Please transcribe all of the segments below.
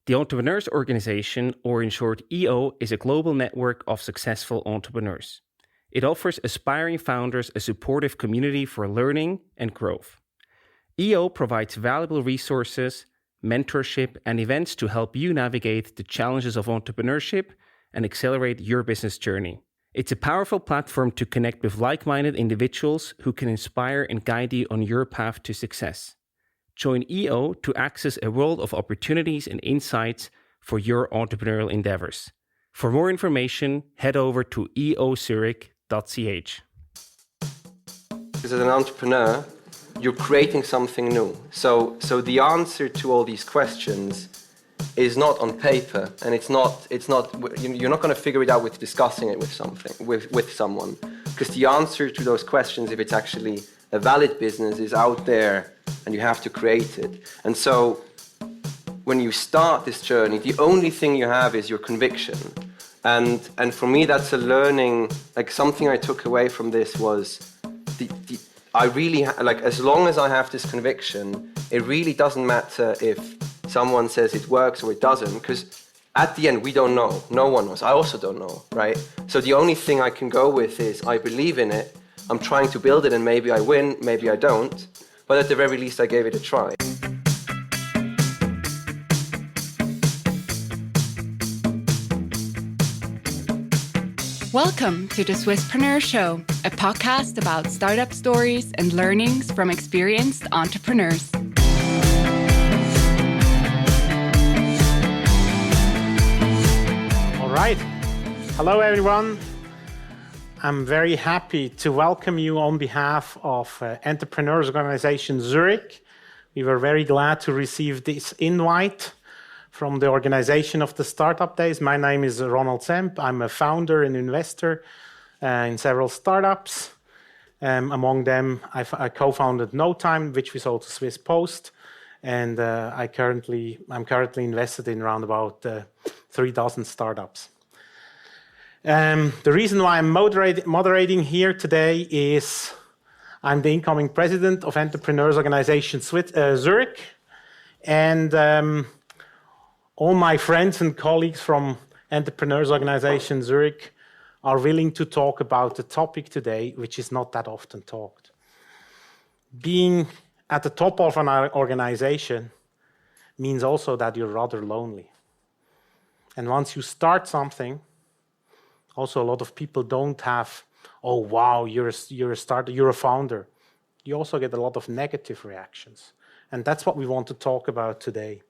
The Entrepreneurs Organization, or in short EO, is a global network of successful entrepreneurs. It offers aspiring founders a supportive community for learning and growth. EO provides valuable resources, mentorship, and events to help you navigate the challenges of entrepreneurship and accelerate your business journey. It's a powerful platform to connect with like-minded individuals who can inspire and guide you on your path to success. Join EO to access a world of opportunities and insights for your entrepreneurial endeavors. For more information, head over to eozurich.ch. As an entrepreneur, you're creating something new. So the answer to all these questions is not on paper, and it's not. You're not going to figure it out with discussing it with someone, because the answer to those questions, if it's actually a valid business, is out there, and you have to create it. And so, when you start this journey, the only thing you have is your conviction. And for me, that's a learning. Like, something I took away from this was I really as long as I have this conviction, it really doesn't matter if someone says it works or it doesn't, because at the end we don't know. No one knows. I also don't know, right? So the only thing I can go with is I believe in it. I'm trying to build it, and maybe I win, maybe I don't. But at the very least, I gave it a try. Welcome to the Swisspreneur Show, a podcast about startup stories and learnings from experienced entrepreneurs. All right. Hello, everyone. I'm very happy to welcome you on behalf of Entrepreneurs Organization Zurich. We were very glad to receive this invite from the organization of the Startup Days. My name is Ronald Semp. I'm a founder and investor in several startups. Among them, I co-founded No Time, which we sold to Swiss Post, and I'm currently invested in around about 3,000 startups. The reason why I'm moderating here today is I'm the incoming president of Entrepreneurs Organization Zurich, and all my friends and colleagues from Entrepreneurs Organization Zurich are willing to talk about the topic today, which is not that often talked. Being at the top of an organization means also that you're rather lonely. And once you start something, also a lot of people don't have, oh wow, you're a starter, you're a founder. You also get a lot of negative reactions. And that's what we want to talk about today.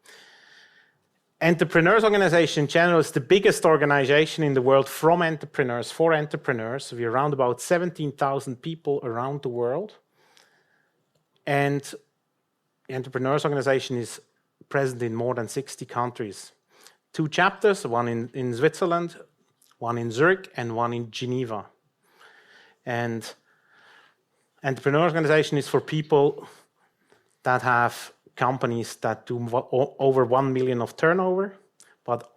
Entrepreneurs Organization in general is the biggest organization in the world from entrepreneurs, for entrepreneurs. We're around about 17,000 people around the world. And the Entrepreneurs Organization is present in more than 60 countries. 2 chapters, one in Switzerland, one in Zurich, and one in Geneva. And Entrepreneurs Organization is for people that have companies that do over 1 million of turnover, but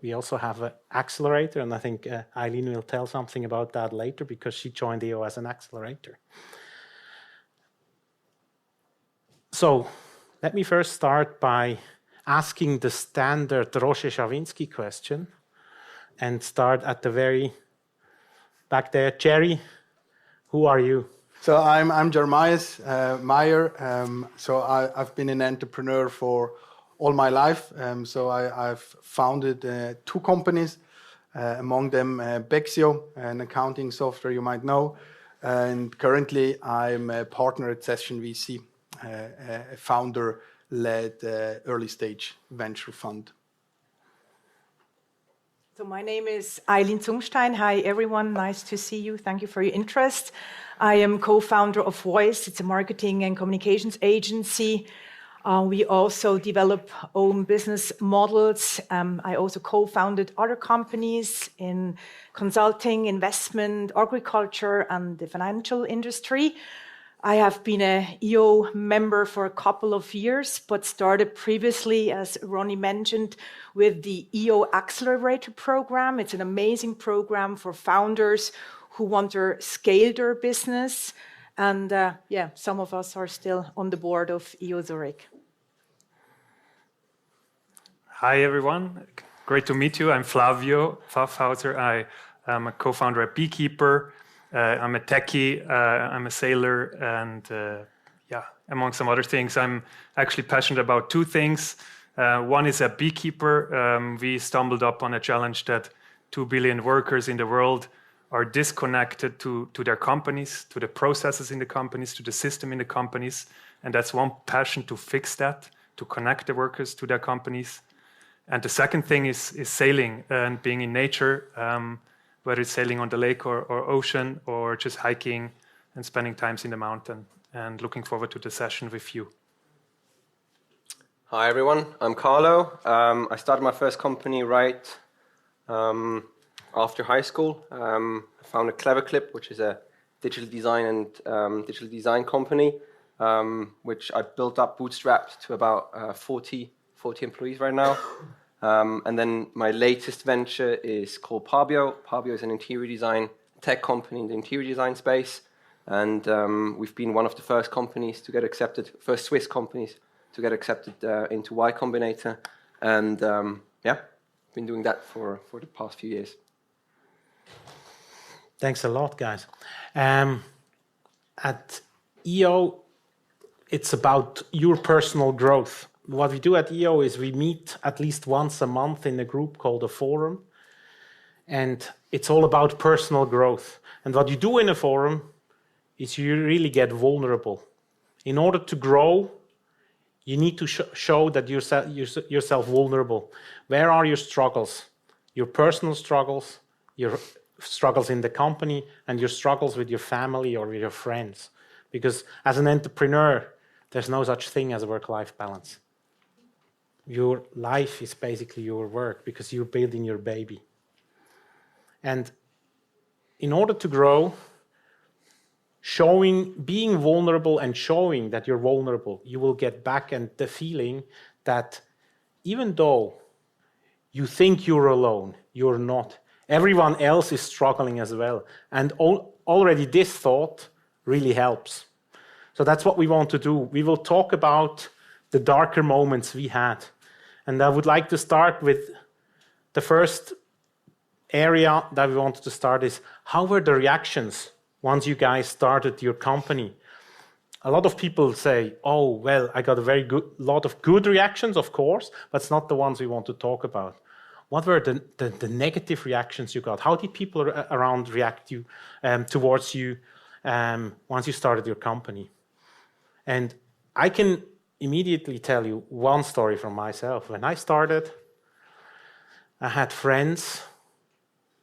we also have an accelerator, and I think Aileen will tell something about that later because she joined EO as an accelerator. So let me first start by asking the standard Roger Schawinski question and start at the very back there. Jerry, who are you? So I'm Jeremias Meier. I've been an entrepreneur for all my life. I've founded 2 companies, among them Bexio, an accounting software you might know. And currently I'm a partner at Session VC, a founder-led early stage venture fund. So my name is Aileen Zumstein. Hi, everyone. Nice to see you. Thank you for your interest. I am co-founder of Voice. It's a marketing and communications agency. We also develop own business models. I also co-founded other companies in consulting, investment, agriculture, and the financial industry. I have been a EO member for a couple of years, but started previously, as Ronnie mentioned, with the EO Accelerator program. It's an amazing program for founders who want to scale their business. And some of us are still on the board of EO Zurich. Hi, everyone. Great to meet you. I'm Flavio Pfaffhauser. I am a co-founder at Beekeeper. I'm a techie. I'm a sailor. And among some other things, I'm actually passionate about two things. One is at Beekeeper. We stumbled upon a challenge that 2 billion workers in the world are disconnected to their companies, to the processes in the companies, to the system in the companies. And that's one passion, to fix that, to connect the workers to their companies. And the second thing is sailing and being in nature, whether it's sailing on the lake or ocean, or just hiking and spending times in the mountain. And looking forward to the session with you. Hi everyone, I'm Carlo. I started my first company right after high school. I founded Cleverclip, which is a digital design company, which I built up bootstrapped to about 40 employees right now. And then my latest venture is called Pabio. Pabio is an interior design tech company in the interior design space. And we've been one of the first companies to get accepted, first Swiss companies to get accepted into Y Combinator. And been doing that for the past few years. Thanks a lot, guys. At EO, it's about your personal growth. What we do at EO is we meet at least once a month in a group called a forum. And it's all about personal growth. And what you do in a forum is you really get vulnerable. In order to grow, you need to show that you're yourself vulnerable. Where are your struggles? Your personal struggles, your struggles in the company, and your struggles with your family or with your friends. Because as an entrepreneur, there's no such thing as a work-life balance. Your life is basically your work because you're building your baby. And in order to grow, being vulnerable and showing that you're vulnerable, you will get back and the feeling that even though you think you're alone, you're not. Everyone else is struggling as well. And already this thought really helps. So that's what we want to do. We will talk about the darker moments we had. And I would like to start with the first area that we wanted to start is, how were the reactions once you guys started your company? A lot of people say, oh, well, I got a lot of good reactions, of course, but it's not the ones we want to talk about. What were the negative reactions you got? How did people around react towards you once you started your company? And I can immediately tell you one story from myself. When I started, I had friends.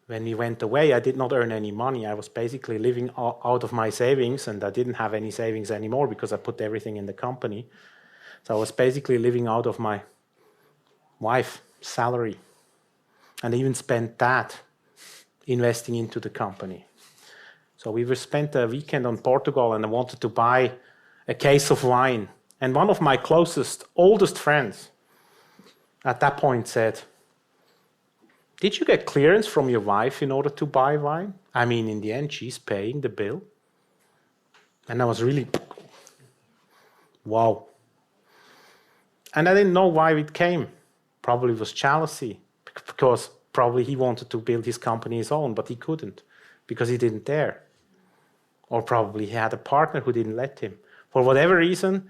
When we went away, I did not earn any money. I was basically living out of my savings, and I didn't have any savings anymore because I put everything in the company. So I was basically living out of my wife's salary, and I even spent that investing into the company. So we spent a weekend on Portugal, and I wanted to buy a case of wine. And one of my closest, oldest friends at that point said, did you get clearance from your wife in order to buy wine? I mean, in the end, she's paying the bill. And I was really, wow. And I didn't know why it came. Probably it was jealousy, because probably he wanted to build his company his own, but he couldn't because he didn't dare. Or probably he had a partner who didn't let him. For whatever reason,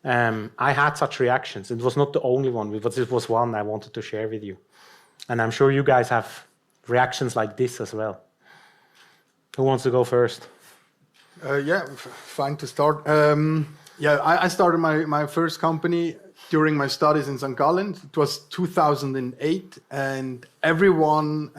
I had such reactions. It was not the only one, but it was one I wanted to share with you. And I'm sure you guys have reactions like this as well. Who wants to go first? Fine to start. I started my first company during my studies in St. Gallen. It was 2008, and everyone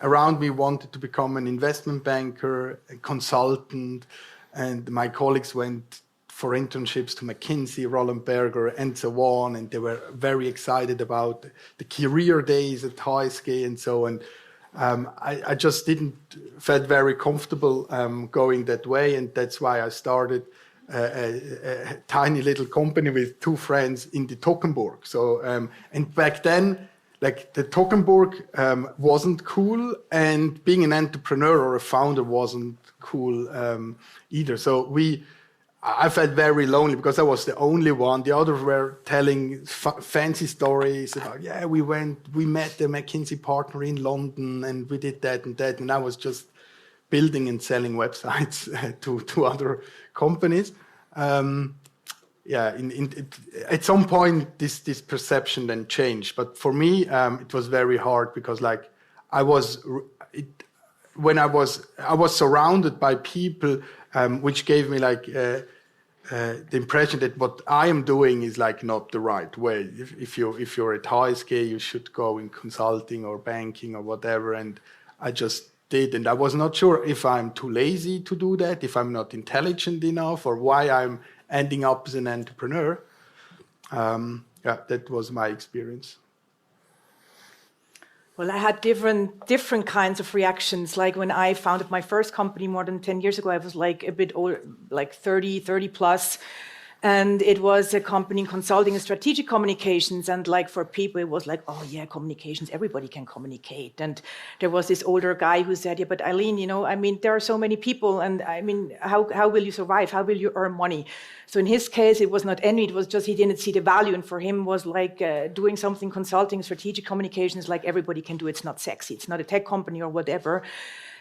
around me wanted to become an investment banker, a consultant, and my colleagues went for internships to McKinsey, Roland Berger, and so on, and they were very excited about the career days at HSG and so on. I just didn't feel very comfortable going that way, and that's why I started a tiny little company with two friends in the Toggenburg. So, and back then, like the Toggenburg wasn't cool, and being an entrepreneur or a founder wasn't cool either. So I felt very lonely because I was the only one. The others were telling fancy stories about, yeah, we met the McKinsey partner in London and we did that and that. And I was just building and selling websites to other companies. At some point, this perception then changed. But for me, it was very hard because I was surrounded by people which gave me the impression that what I am doing is not the right way. If you're at high scale, you should go in consulting or banking or whatever. And I just did, and I was not sure if I'm too lazy to do that, if I'm not intelligent enough, or why I'm ending up as an entrepreneur. That was my experience. Well, I had different kinds of reactions. Like when I founded my first company more than 10 years ago, I was a bit older, 30 plus. And it was a company in consulting and strategic communications. And for people, it was oh yeah, communications, everybody can communicate. And there was this older guy who said, yeah, but Aileen, there are so many people. And how will you survive? How will you earn money? So in his case, it was not envy. It was just he didn't see the value. And for him was doing something consulting, strategic communications, everybody can do. It's not sexy. It's not a tech company or whatever.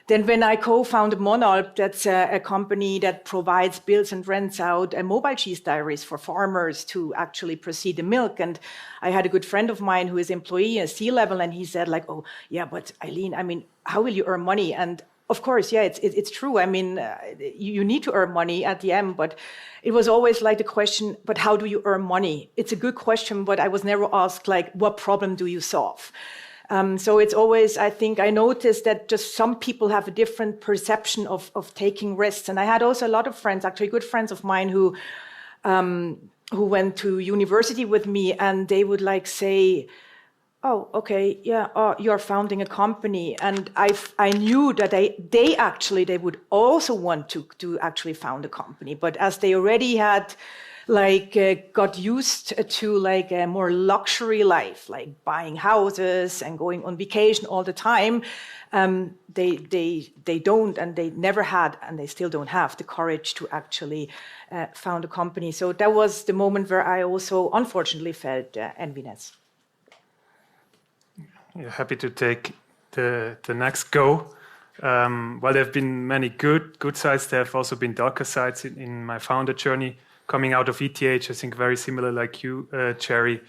Then when I co-founded Monalp, that's a company that provides, builds and rents out mobile cheese diaries for farmers to actually proceed the milk. And I had a good friend of mine who is employee at C-level, and he said oh, yeah, but Aileen, how will you earn money? And of course, yeah, it's true. You need to earn money at the end, but it was always the question, but how do you earn money? It's a good question, but I was never asked what problem do you solve? So it's always, I think, I noticed that just some people have a different perception of taking risks. And I had also a lot of friends, actually good friends of mine who went to university with me, and they would say, oh, okay, yeah, you're founding a company. And I knew that they would also want to actually found a company. But as they already had got used to a more luxury life, buying houses and going on vacation all the time, they don't, and they never had, and they still don't have the courage to actually found a company. So that was the moment where I also unfortunately felt enviness. Yeah, happy to take the next go. Well, there have been many good sides. There have also been darker sides in my founder journey. Coming out of ETH, I think very similar like you, Jerry.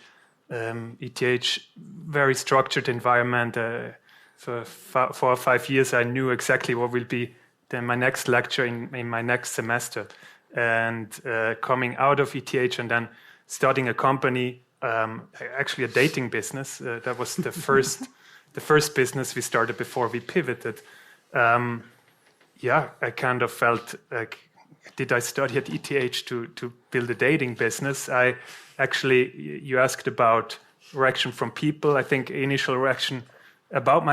ETH, very structured environment. For 4 or 5 years, I knew exactly what will be then my next lecture in my next semester. And coming out of ETH and then starting a company, actually a dating business. That was the first business we started before we pivoted. I kind of felt did I study at ETH to build a dating business? You asked about reaction from people. I think initial reaction from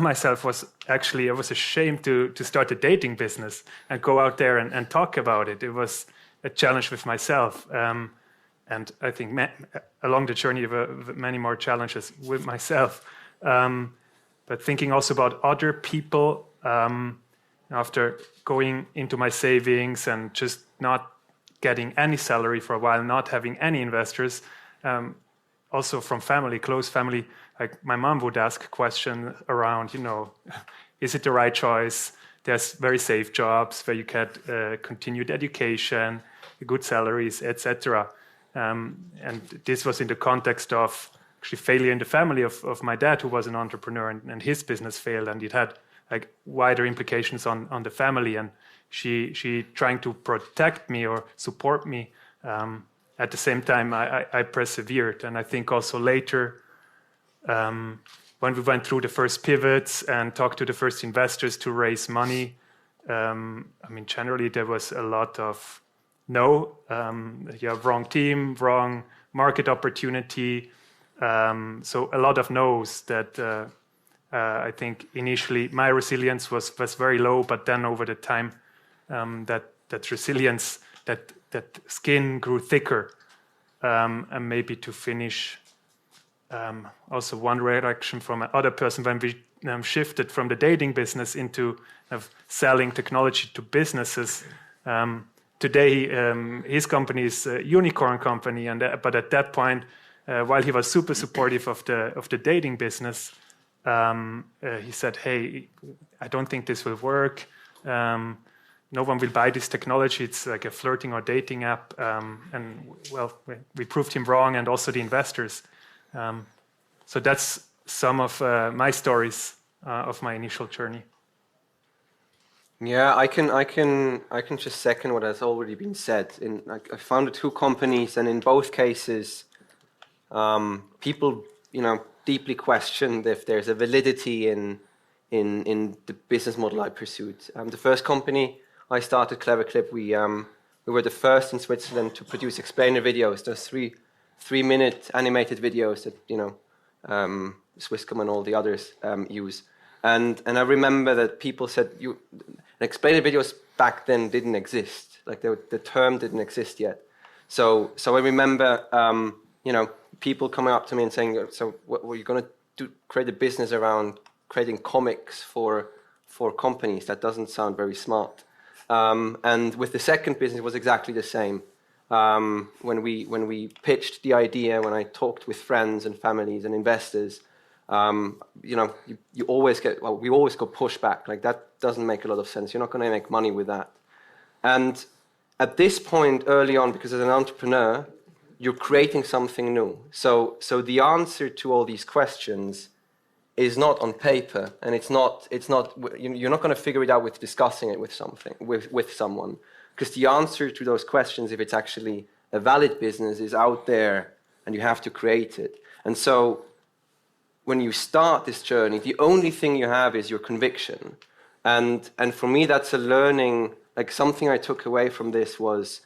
myself was actually I was ashamed to start a dating business and go out there and talk about it. It was a challenge with myself. And I think along the journey there were many more challenges with myself. But thinking also about other people, after going into my savings and just not getting any salary for a while, not having any investors, also from family, close family, my mom would ask questions around, is it the right choice? There's very safe jobs where you get continued education, good salaries, etc. And this was in the context of actually failure in the family of my dad, who was an entrepreneur, and his business failed, and it had wider implications on the family, and she trying to protect me or support me. At the same time, I persevered, and I think also later, when we went through the first pivots and talked to the first investors to raise money, generally there was a lot of no, you have wrong team, wrong market opportunity. So a lot of no's that I think initially my resilience was very low, but then over the time that resilience, that skin grew thicker. And maybe to finish, also one reaction from another person when we shifted from the dating business into selling technology to businesses, today, his company is a unicorn company, but at that point, while he was super supportive of the dating business, he said, "Hey, I don't think this will work. No one will buy this technology. It's like a flirting or dating app." And well, we proved him wrong, and also the investors. So that's some of my stories of my initial journey. Yeah, I can just second what has already been said. I founded 2 companies, and in both cases, people, deeply questioned if there's a validity in the business model I pursued. The first company I started, Clever Clip, we were the first in Switzerland to produce explainer videos. Those 3-minute animated videos that Swisscom and all the others use. And I remember that people said explainer videos back then didn't exist. Like the term didn't exist yet. So I remember people coming up to me and saying, "So what were you going to do? Create a business around creating comics for companies? That doesn't sound very smart." And with the second business, it was exactly the same. When we pitched the idea, when I talked with friends and families and investors, you always we always got pushback. Like, that doesn't make a lot of sense. You're not going to make money with that. And at this point, early on, because as an entrepreneur, you're creating something new. So the answer to all these questions is not on paper, and it's not. You're not going to figure it out with discussing it with someone, because the answer to those questions, if it's actually a valid business, is out there, and you have to create it. And so, when you start this journey, the only thing you have is your conviction, and for me, that's a learning. Like, something I took away from this was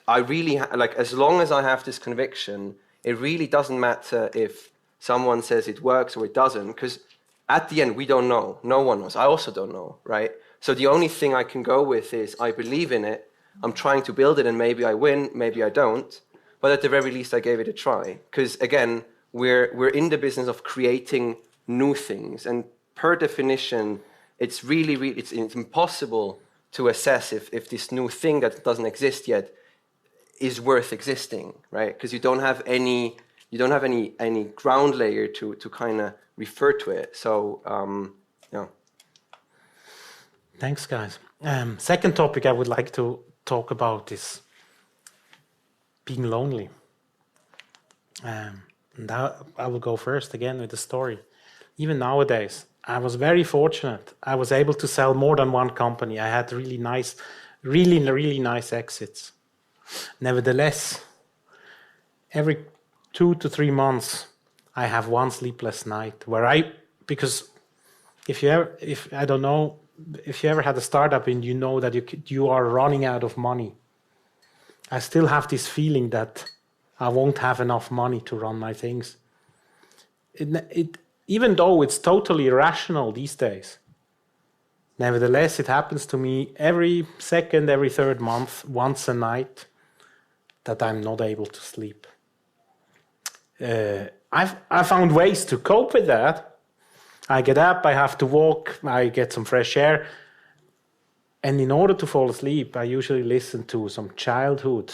I really as long as I have this conviction, it really doesn't matter if someone says it works or it doesn't, because at the end, we don't know. No one knows. I also don't know, right? So the only thing I can go with is I believe in it. I'm trying to build it, and maybe I win, maybe I don't. But at the very least, I gave it a try. Because again, we're in the business of creating new things, and per definition, it's it's impossible to assess if this new thing that doesn't exist yet is worth existing, right? Because you don't have any ground layer to kind of refer to it. So, Thanks, guys. Second topic I would like to talk about is being lonely. And I will go first again with the story. Even nowadays, I was very fortunate. I was able to sell more than one company. I had really nice exits. Nevertheless, every 2 to 3 months, I have one sleepless night because if you ever had a startup and you know that you are running out of money, I still have this feeling that I won't have enough money to run my things. Even though it's totally irrational these days, nevertheless, it happens to me every second, every third month, once a night, that I'm not able to sleep. I found ways to cope with that. I get up, I have to walk, I get some fresh air. And in order to fall asleep, I usually listen to some childhood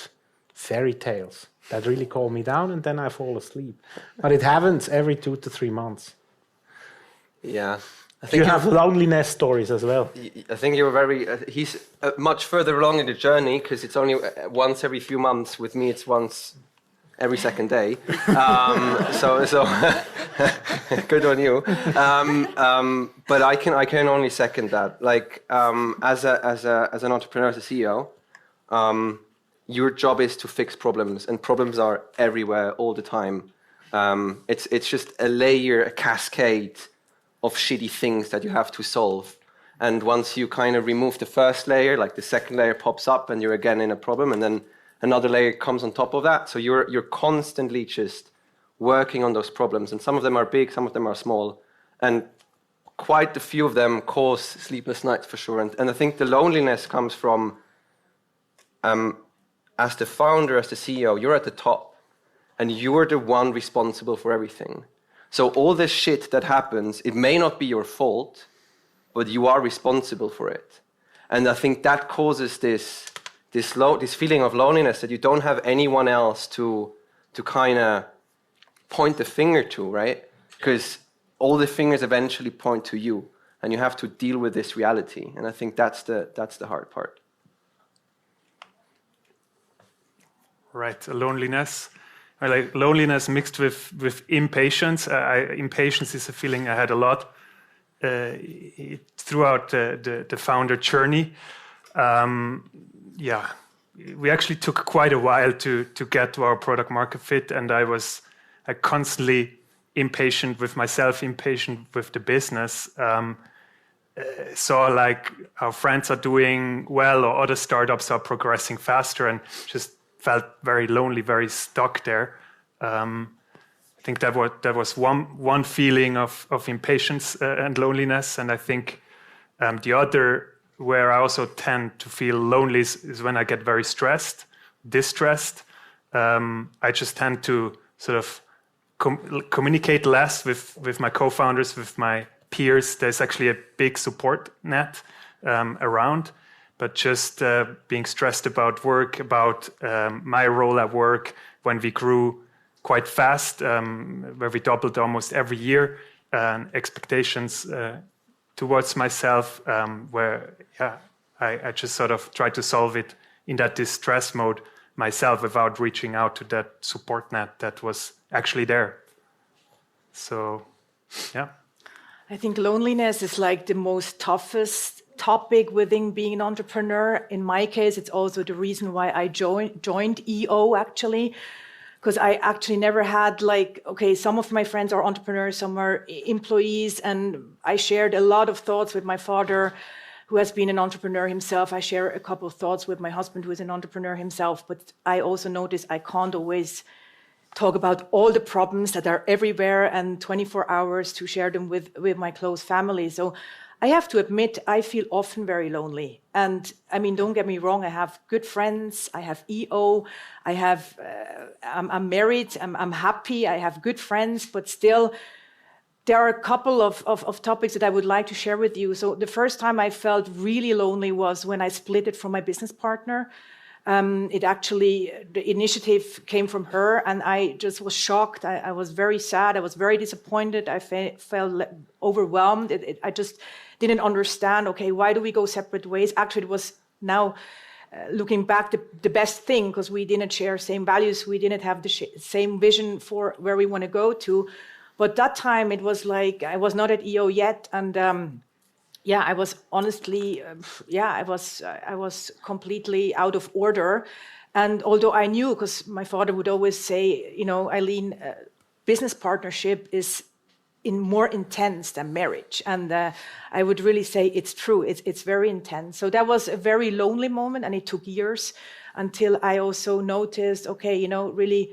fairy tales that really calm me down, and then I fall asleep. But it happens every 2 to 3 months. Yeah. I think you have loneliness stories as well. I think you're he's much further along in the journey, because it's only once every few months. With me, it's once every second day. So good on you. But I can only second that. Like, as an entrepreneur, as a CEO, your job is to fix problems, and problems are everywhere all the time. It's just a layer, a cascade of shitty things that you have to solve. And once you kind of remove the first layer, like, the second layer pops up and you're again in a problem, and then another layer comes on top of that. So you're constantly just working on those problems, and some of them are big, some of them are small, and quite a few of them cause sleepless nights for sure. And I think the loneliness comes from, as the founder, as the CEO, you're at the top, and you're the one responsible for everything. So all this shit that happens, it may not be your fault, but you are responsible for it. And I think that causes this this feeling of loneliness, that you don't have anyone else to kind of point the finger to, right? Because all the fingers eventually point to you, and you have to deal with this reality. And I think that's the hard part. Right, loneliness. Like loneliness mixed with impatience. Impatience is a feeling I had a lot throughout the founder journey. We actually took quite a while to get to our product market fit, and I was constantly impatient with myself, impatient with the business. Saw like our friends are doing well, or other startups are progressing faster, and just felt very lonely, very stuck there. I think that was one feeling of impatience and loneliness, and I think the other, where I also tend to feel lonely, is when I get very distressed. I just tend to sort of communicate less with my co-founders, with my peers. There's actually a big support net around, but just being stressed about work, about my role at work when we grew quite fast, where we doubled almost every year, and expectations towards myself, where I just sort of try to solve it in that distress mode myself without reaching out to that support net that was actually there. So, yeah. I think loneliness is like the most toughest topic within being an entrepreneur. In my case, it's also the reason why I joined EO, actually, because I actually never had some of my friends are entrepreneurs, some are employees, and I shared a lot of thoughts with my father, who has been an entrepreneur himself. I share a couple of thoughts with my husband, who is an entrepreneur himself, but I also notice I can't always talk about all the problems that are everywhere and 24 hours to share them with my close family. So I have to admit, I feel often very lonely. And I mean, don't get me wrong, I have good friends, I have EO, I'm married, I'm happy, I have good friends, but still, there are a couple of topics that I would like to share with you. So the first time I felt really lonely was when I split it from my business partner. The initiative came from her, and I just was shocked. I was very sad. I was very disappointed. I felt overwhelmed. I just didn't understand, okay, why do we go separate ways? Actually, it was now, looking back, the best thing, because we didn't share same values. We didn't have the same vision for where we want to go to. But that time, it was like I was not at EO yet, and I was honestly, I was completely out of order. And although I knew, because my father would always say, Aileen, business partnership is more intense than marriage. And I would really say it's true. It's very intense. So that was a very lonely moment, and it took years until I also noticed, okay, really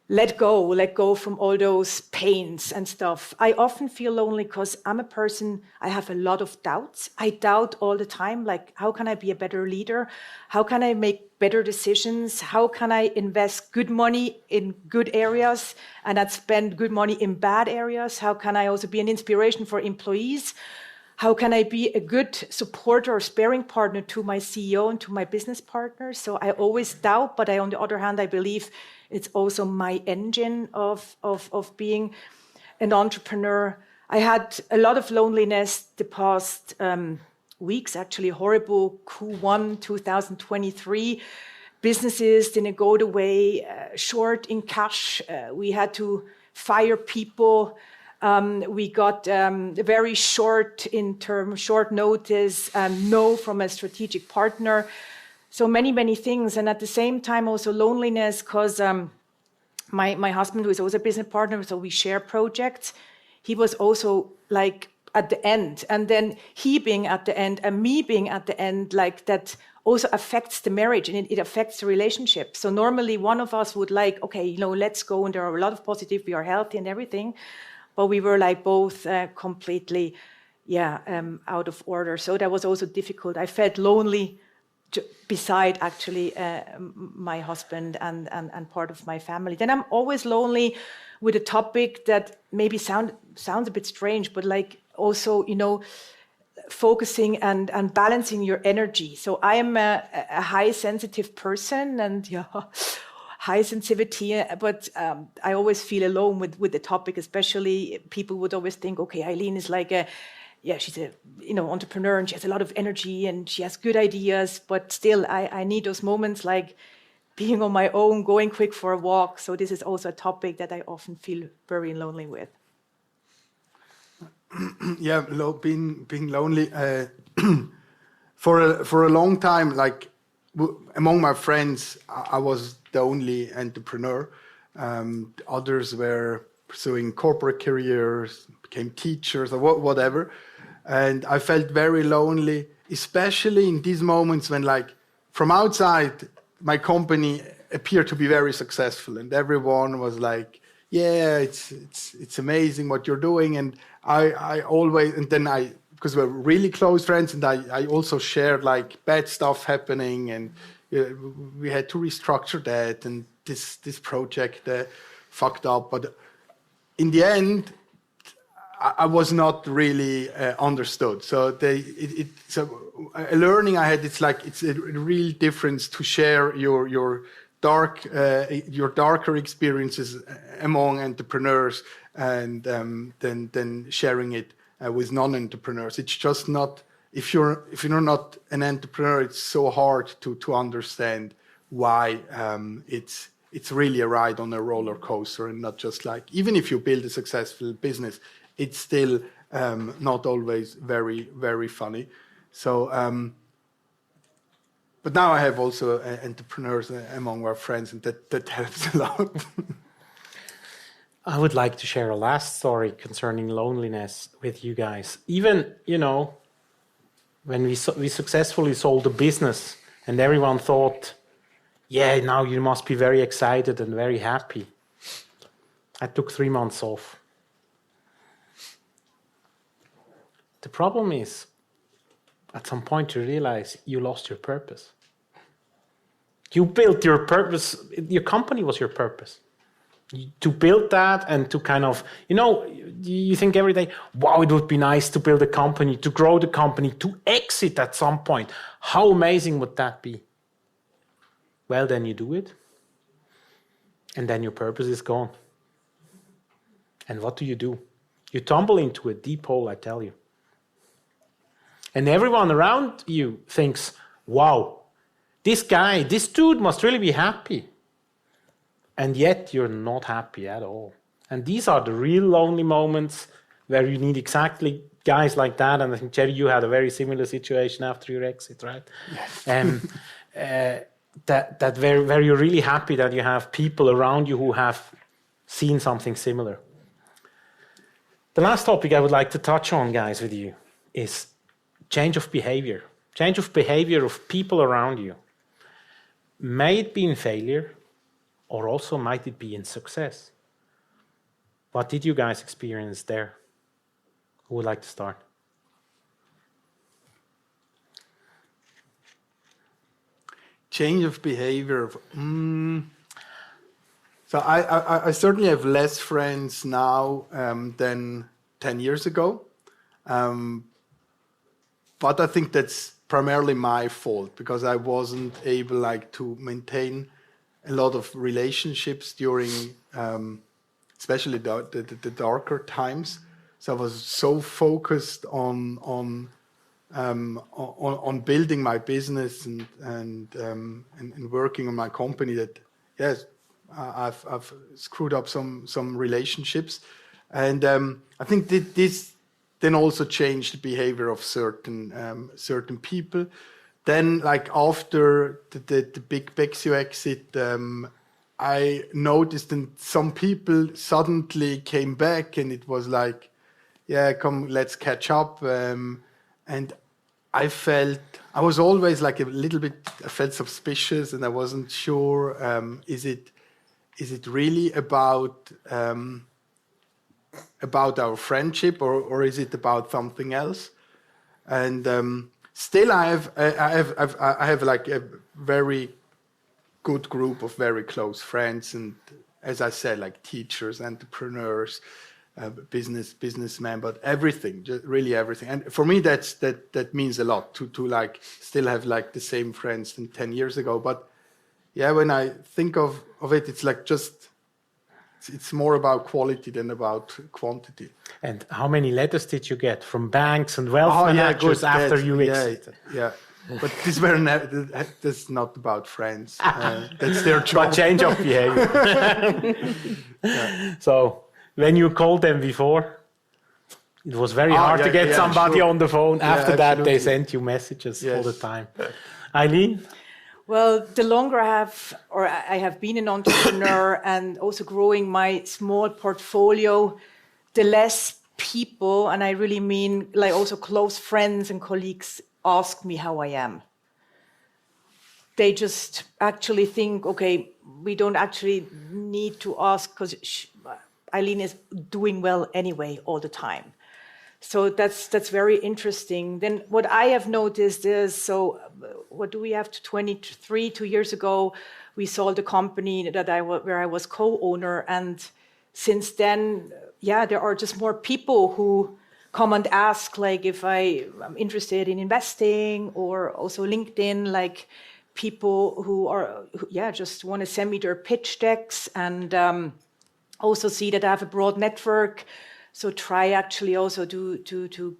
let go from all those pains and stuff. I often feel lonely because I'm a person, I have a lot of doubts. I doubt all the time, like, how can I be a better leader? How can I make better decisions? How can I invest good money in good areas and not spend good money in bad areas? How can I also be an inspiration for employees? How can I be a good supporter or sparring partner to my CEO and to my business partners? So I always doubt, but on the other hand, I believe it's also my engine of being an entrepreneur. I had a lot of loneliness the past weeks, actually horrible Q1 2023. Businesses didn't go the way, short in cash. We had to fire people. We got very short notice, no from a strategic partner. So many things. And at the same time, also loneliness, because my husband, who is also a business partner, so we share projects, he was also like at the end. And then he being at the end and me being at the end, like that also affects the marriage, and it affects the relationship. So normally one of us would like, okay, let's go. And there are a lot of positive, we are healthy and everything. But we were like both completely, out of order. So that was also difficult. I felt lonely beside actually my husband and part of my family. Then I'm always lonely with a topic that maybe sounds a bit strange, but like also, focusing and balancing your energy. So I am a high sensitive person, and high sensitivity, but I always feel alone with the topic. Especially people would always think, okay, Aileen is like she's a entrepreneur, and she has a lot of energy and she has good ideas, but still I need those moments like being on my own, going quick for a walk. So this is also a topic that I often feel very lonely with. Yeah, being lonely for a long time. Like among my friends, I was the only entrepreneur. Others were pursuing corporate careers, became teachers, or whatever. And I felt very lonely, especially in these moments when, like, from outside, my company appeared to be very successful, and everyone was like, "Yeah, it's amazing what you're doing." And I always, and then because we're really close friends, and I also shared like bad stuff happening, and we had to restructure that, and this project fucked up. But in the end, I was not really understood. So so a learning I had. It's like it's a real difference to share your darker experiences among entrepreneurs, and then sharing it with non-entrepreneurs. It's just not, if you're not an entrepreneur, it's so hard to understand why it's really a ride on a roller coaster, and not just like, even if you build a successful business, it's still not always very, very funny. So, but now I have also entrepreneurs among our friends, and that helps a lot. I would like to share a last story concerning loneliness with you guys. Even, when we successfully sold a business and everyone thought, yeah, now you must be very excited and very happy. I took 3 months off. The problem is, at some point you realize you lost your purpose. You built your purpose, your company was your purpose. To build that and to kind of, you think every day, wow, it would be nice to build a company, to grow the company, to exit at some point. How amazing would that be? Well, then you do it, and then your purpose is gone. And what do? You tumble into a deep hole, I tell you. And everyone around you thinks, wow, this dude must really be happy. And yet you're not happy at all. And these are the real lonely moments where you need exactly guys like that. And I think, Jerry, you had a very similar situation after your exit, right? Yes. Where you're really happy that you have people around you who have seen something similar. The last topic I would like to touch on, guys, with you is change of behavior. Change of behavior of people around you. May it be in failure, or also might it be in success? What did you guys experience there? Who would like to start? Change of behavior. So I certainly have less friends now than 10 years ago. But I think that's primarily my fault, because I wasn't able to maintain a lot of relationships during, especially the darker times. So I was so focused on building my business and working on my company that, yes, I've screwed up some relationships, and I think that this then also changed the behavior of certain people. Then, after the big Bexio exit, I noticed that some people suddenly came back, and it was like, yeah, come, let's catch up. And I was always a little bit, I felt suspicious, and I wasn't sure, is it really about our friendship, or is it about something else? And still, I have a very good group of very close friends, and as I said, teachers, entrepreneurs, businessman, but everything, just really everything. And for me, that means a lot to like still have like the same friends than 10 years ago. But yeah, when I think of it, it's like it's more about quality than about quantity. And how many letters did you get from banks and wealth managers after you exited? Yeah. But these were that's not about friends. That's their job. But change of behavior. Yeah. So when you called them before, it was very hard to get somebody on the phone. After that, they sent you messages all the time. Aileen? Well, the longer I have been an entrepreneur and also growing my small portfolio, the less people, and I really mean like also close friends and colleagues, ask me how I am. They just actually think, okay, we don't actually need to ask because Aileen is doing well anyway all the time. So that's very interesting. Then what I have noticed is, so what do we have to 2 years ago, we sold a company where I was co-owner. And since then, there are just more people who come and ask, like if I'm interested in investing, or also LinkedIn, like people who just want to send me their pitch decks, and also see that I have a broad network. So try actually also to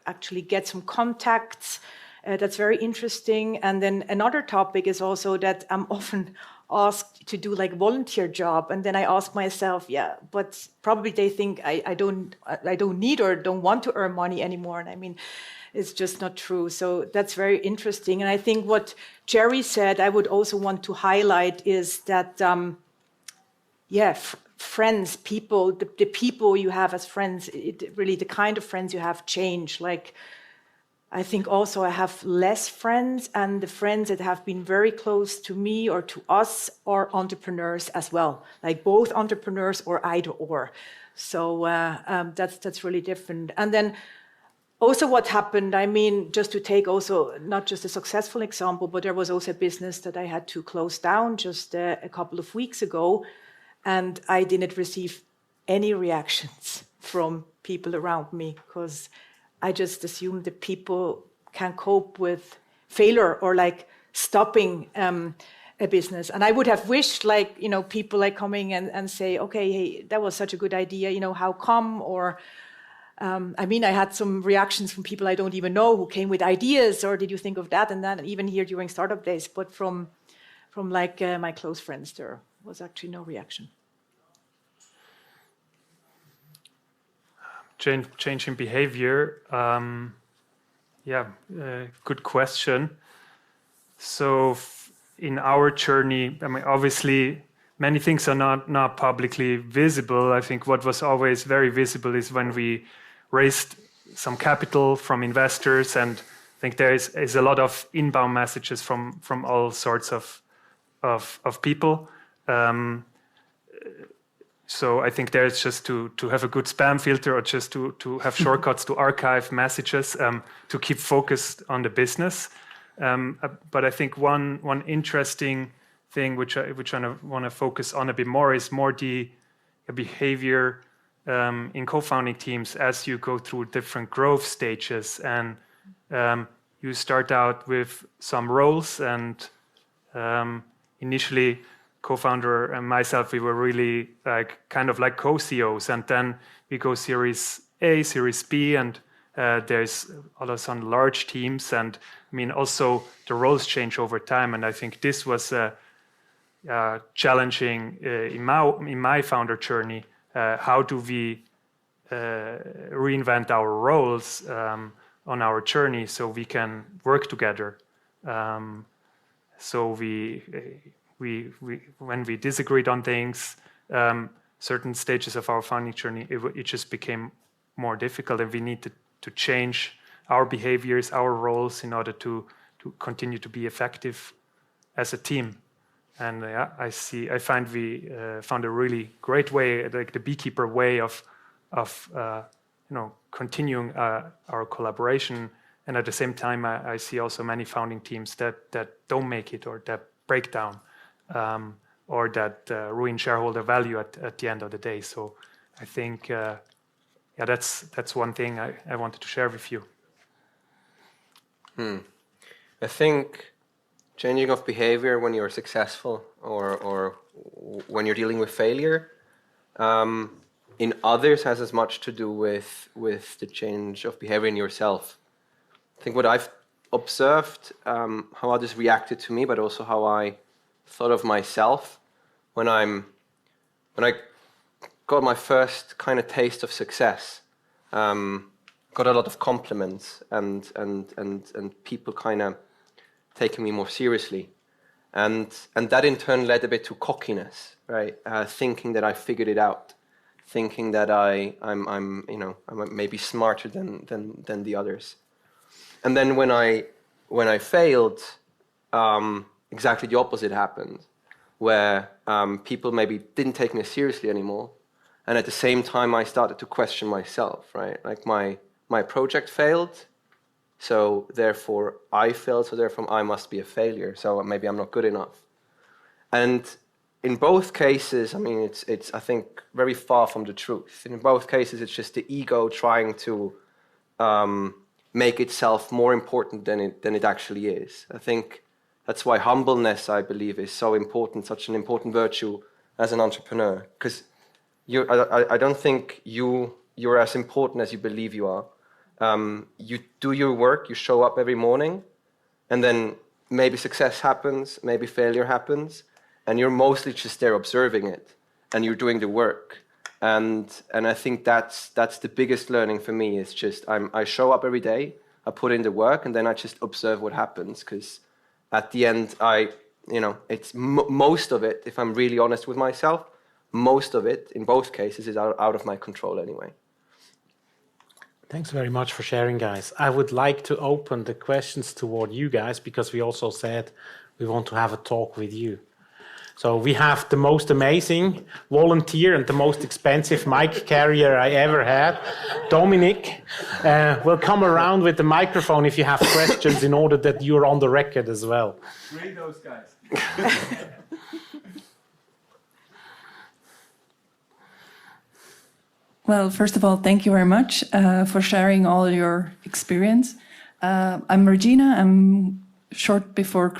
actually get some contacts. That's very interesting. And then another topic is also that I'm often asked to do like volunteer job, and then I ask myself, but probably they think I don't need or don't want to earn money anymore. And I mean, it's just not true. So that's very interesting. And I think what Jerry said, I would also want to highlight is that friends, people, the people you have as friends, really the kind of friends you have change. Like, I think also I have less friends, and the friends that have been very close to me or to us are entrepreneurs as well, like both entrepreneurs or either or. So that's really different. And then also what happened, I mean, just to take also not just a successful example, but there was also a business that I had to close down just a couple of weeks ago. And I didn't receive any reactions from people around me because I just assumed that people can cope with failure or like stopping a business. And I would have wished people like coming and say, okay, hey, that was such a good idea, how come? Or I had some reactions from people I don't even know who came with ideas, or did you think of that and that? And even here during startup days, but from my close friends, there was actually no reaction. Change in behavior. Good question. So in our journey, I mean, obviously, many things are not publicly visible. I think what was always very visible is when we raised some capital from investors, and I think there is a lot of inbound messages from all sorts of people. So I think there's just to have a good spam filter, or just to have shortcuts to archive messages, to keep focused on the business. But I think one interesting thing which I want to focus on a bit more is more the behavior in co-founding teams as you go through different growth stages, and you start out with some roles, and initially co-founder and myself, we were really kind of like co-CEOs, and then we go Series A, Series B, and there's all of a sudden large teams, and I mean also the roles change over time, and I think this was challenging in my founder journey. How do we reinvent our roles on our journey so we can work together? So we when we disagreed on things, certain stages of our founding journey, it just became more difficult, and we needed to change our behaviors, our roles, in order to continue to be effective as a team. And I find we found a really great way, like the beekeeper way of continuing our collaboration. And at the same time, I see also many founding teams that don't make it, or that break down, or that ruin shareholder value at the end of the day. So I think yeah, that's one thing I wanted to share with you. I think changing of behavior when you're successful or when you're dealing with failure in others has as much to do with the change of behavior in yourself. I think what I've observed, how others reacted to me, but also how I thought of myself when I got my first kind of taste of success. Got a lot of compliments and people kind of taking me more seriously, and that in turn led a bit to cockiness, right? Thinking that I figured it out, thinking that I'm maybe smarter than the others, and then when I failed, exactly the opposite happened, where people maybe didn't take me seriously anymore, and at the same time I started to question myself, right? Like my project failed, so therefore I failed, so therefore I must be a failure, so maybe I'm not good enough. And in both cases, I mean, it's I think very far from the truth. In both cases, it's just the ego trying to make itself more important than it actually is. I think that's why humbleness, I believe, is so important, such an important virtue as an entrepreneur, because I don't think you're as important as you believe you are. You do your work, you show up every morning, and then maybe success happens, maybe failure happens, and you're mostly just there observing it, and you're doing the work. And I think that's the biggest learning for me, is just I show up every day, I put in the work, and then I just observe what happens, because at the end, it's most of it, if I'm really honest with myself, most of it, in both cases, is out of my control anyway. Thanks very much for sharing, guys. I would like to open the questions toward you guys, because we also said we want to have a talk with you. So we have the most amazing volunteer and the most expensive mic carrier I ever had. Dominic will come around with the microphone if you have questions, in order that you're on the record as well. Bring those guys. Well, first of all, thank you very much for sharing all your experience. I'm Regina. I'm short before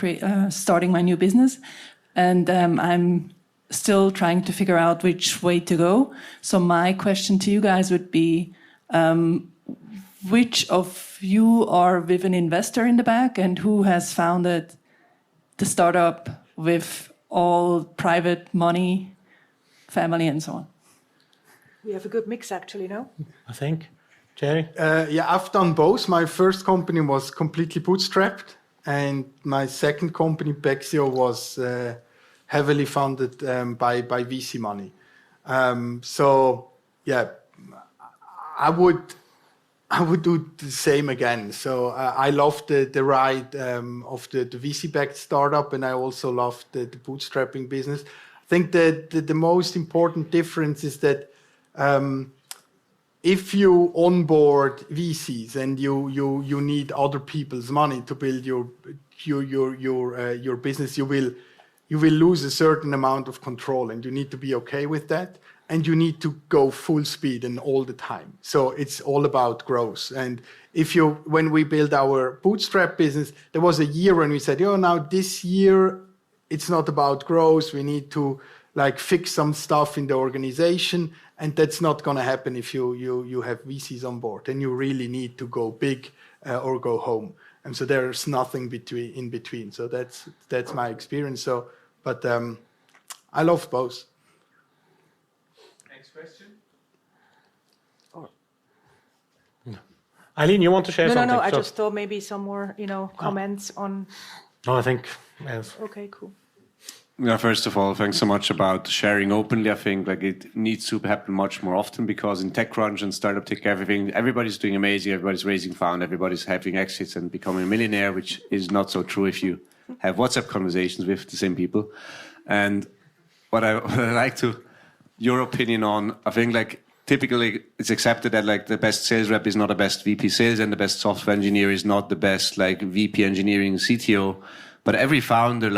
starting my new business, and I'm still trying to figure out which way to go. So my question to you guys would be, which of you are with an investor in the back, and who has founded the startup with all private money, family, and so on? We have a good mix, actually, no? I think. Jerry? Yeah, I've done both. My first company was completely bootstrapped, and my second company, Pexio, was heavily funded by VC money. So yeah, I would do the same again. So I loved the ride of the VC-backed startup, and I also loved the bootstrapping business. I think that the most important difference is that if you onboard VCs and you need other people's money to build your business, you will lose a certain amount of control, and you need to be okay with that, and you need to go full speed and all the time. So it's all about growth. And when we built our bootstrap business, there was a year when we said, now this year it's not about growth. We need to fix some stuff in the organization, and that's not going to happen if you have VCs on board, and you really need to go big or go home. And so there's nothing in between. So that's my experience. So, but I love both. Next question. Aileen, you want to share something? No. I just thought maybe some more, comments on. No, I think yes. Okay, cool. Yeah, first of all, thanks so much about sharing openly. I think it needs to happen much more often, because in TechCrunch and Startup Tech, everybody's doing amazing. Everybody's raising fund. Everybody's having exits and becoming a millionaire, which is not so true if you have WhatsApp conversations with the same people. And what I like to your opinion on, I think typically it's accepted that the best sales rep is not the best VP sales, and the best software engineer is not the best VP engineering CTO. But every founder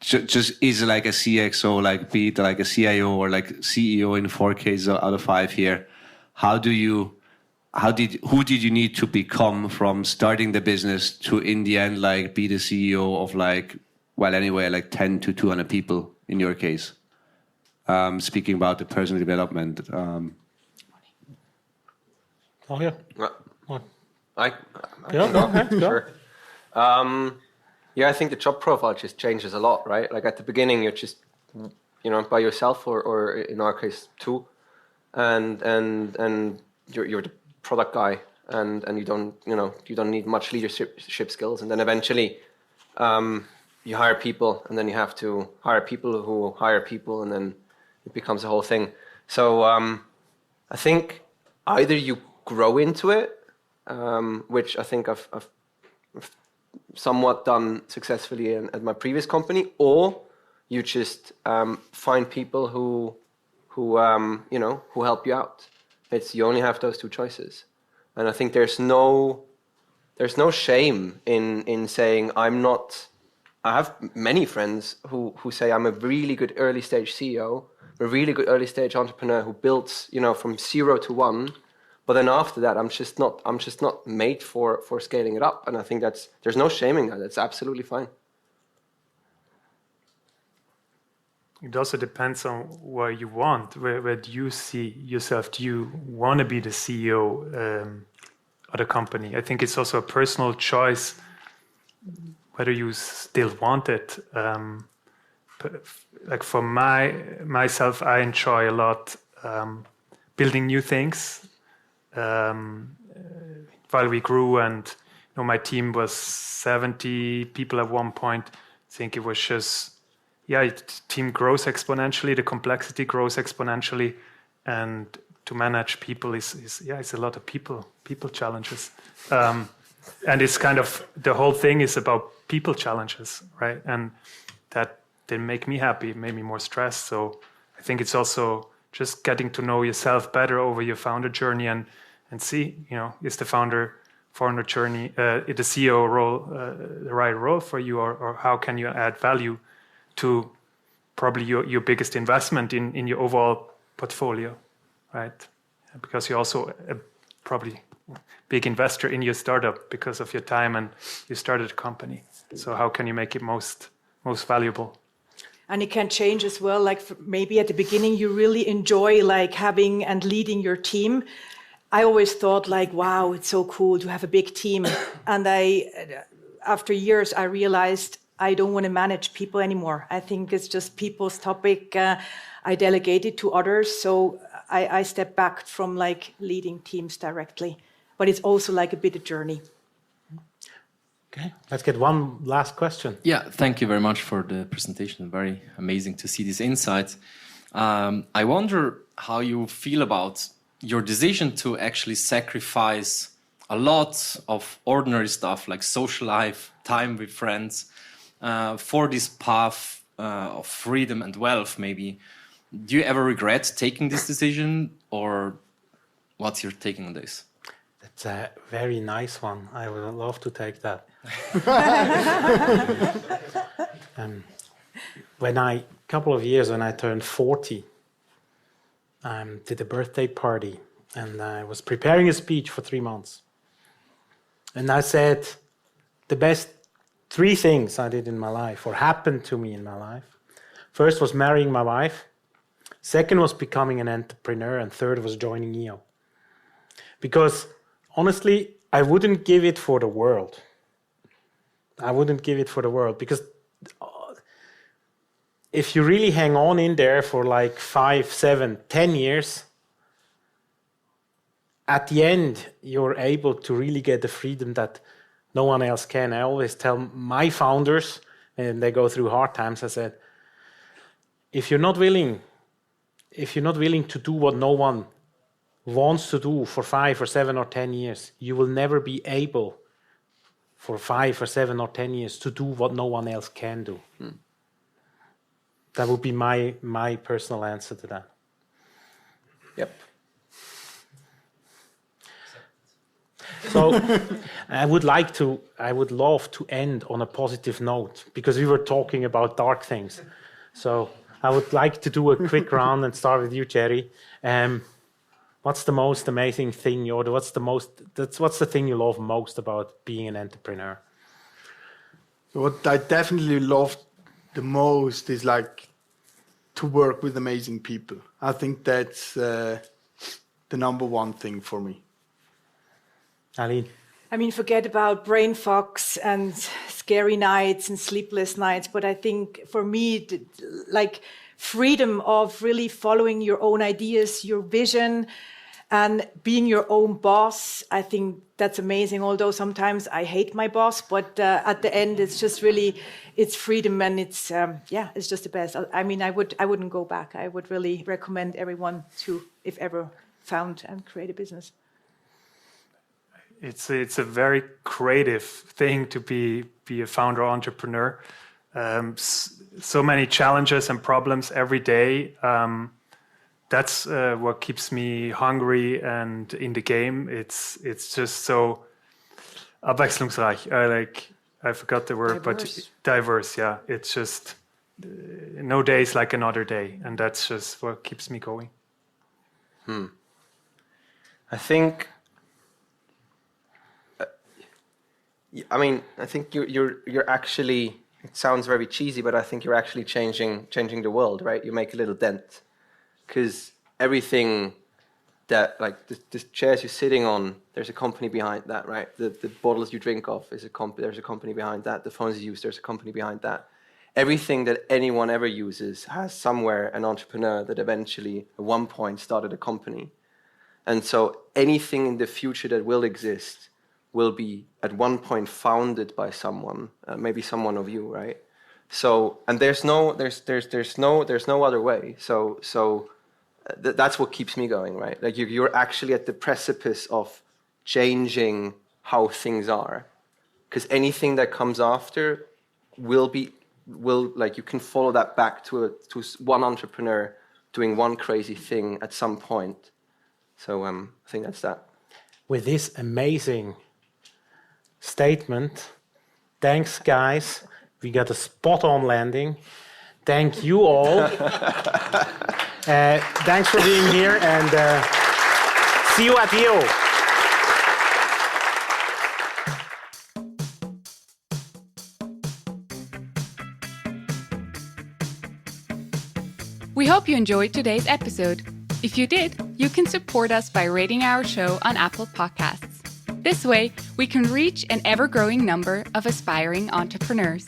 just is a CXO, be it a CIO or CEO in 4 cases out of 5 here. who did you need to become from starting the business to in the end like be the CEO of like 10 to 200 people in your case? Speaking about the personal development. Oh yeah. I Go. Sure. I think the job profile just changes a lot, right? Like at the beginning, you're just, by yourself, or in our case, two, and you're the product guy, and you don't need much leadership skills, and then eventually, you hire people, and then you have to hire people who hire people, and then it becomes a whole thing. So I think either you grow into it, which I think I've somewhat done successfully at my previous company, or you just find people who help you out. You only have those two choices, and I think there's no shame in saying I'm not. I have many friends who say I'm a really good early stage CEO, a really good early stage entrepreneur who builds from 0 to 1. But then after that, I'm just not made for scaling it up, and I think there's no shaming that. That's absolutely fine. It also depends on where you want. Where do you see yourself? Do you want to be the CEO of the company? I think it's also a personal choice whether you still want it. Like for myself, I enjoy a lot building new things. While we grew, and my team was 70 people at one point. I think it was just the team grows exponentially, the complexity grows exponentially, and to manage people is a lot of people challenges, and it's kind of the whole thing is about people challenges, right? And that didn't make me happy, it made me more stressed. So I think it's also just getting to know yourself better over your founder journey, and see, is the founder journey, the CEO role, the right role for you, or how can you add value to probably your biggest investment in your overall portfolio, right? Because you're also a probably big investor in your startup because of your time, and you started a company. So how can you make it most valuable? And it can change as well. Like maybe at the beginning, you really enjoy like having and leading your team. I always thought like, wow, it's so cool to have a big team. And after years, I realized I don't want to manage people anymore. I think it's just people's topic. I delegate it to others. So I step back from like leading teams directly. But it's also like a bit of journey. Okay, let's get one last question. Yeah, thank you very much for the presentation. Very amazing to see these insights. I wonder how you feel about your decision to actually sacrifice a lot of ordinary stuff like social life, time with friends, for this path of freedom and wealth, maybe. Do you ever regret taking this decision, or what's your take on this? That's a very nice one. I would love to take that. When a couple of years when I turned 40, did a birthday party, and I was preparing a speech for 3 months. And I said the best 3 things I did in my life, or happened to me in my life. First was marrying my wife. Second was becoming an entrepreneur. And third was joining EO. Because honestly, I wouldn't give it for the world. I wouldn't give it for the world, because if you really hang on in there for like 5, 7, 10 years, at the end, you're able to really get the freedom that no one else can. I always tell my founders, and they go through hard times, I said, if you're not willing to do what no one wants to do for 5 or 7 or 10 years, you will never be able for 5 or 7 or 10 years to do what no one else can do. That would be my personal answer to that. Yep. So I would love to end on a positive note, because we were talking about dark things. So I would like to do a quick round and start with you, Jerry. What's the most amazing thing, or what's the thing you love most about being an entrepreneur? What I definitely love the most is like to work with amazing people. I think that's the number one thing for me. Aileen? I mean, forget about brain fogs and scary nights and sleepless nights, but I think for me, like freedom of really following your own ideas, your vision, and being your own boss, I think that's amazing. Although sometimes I hate my boss, but at the end, it's just really, it's freedom, and it's it's just the best. I mean, I wouldn't go back. I would really recommend everyone to, if ever found and create a business. It's a very creative thing to be a founder or entrepreneur. So many challenges and problems every day. That's what keeps me hungry and in the game. It's just so abwechslungsreich. I forgot the word, but diverse. Yeah, it's just no day is like another day, and that's just what keeps me going. I think. I mean, I think you're actually. It sounds very cheesy, but I think you're actually changing the world, right? You make a little dent, because everything that, like the chairs you're sitting on, there's a company behind that, right? The bottles you drink off there's a company behind that. The phones you use, there's a company behind that. Everything that anyone ever uses has somewhere an entrepreneur that eventually at one point started a company, and so anything in the future that will exist will be at one point founded by someone, maybe someone of you, right? So, and there's no other way. So that's what keeps me going, right? Like you're actually at the precipice of changing how things are, because anything that comes after will like you can follow that back to one entrepreneur doing one crazy thing at some point. So I think that's that. With this amazing statement, thanks guys, we got a spot-on landing. Thank you all. Thanks for being here, and see you at EO. We hope you enjoyed today's episode. If you did, you can support us by rating our show on Apple Podcasts. This way, we can reach an ever-growing number of aspiring entrepreneurs.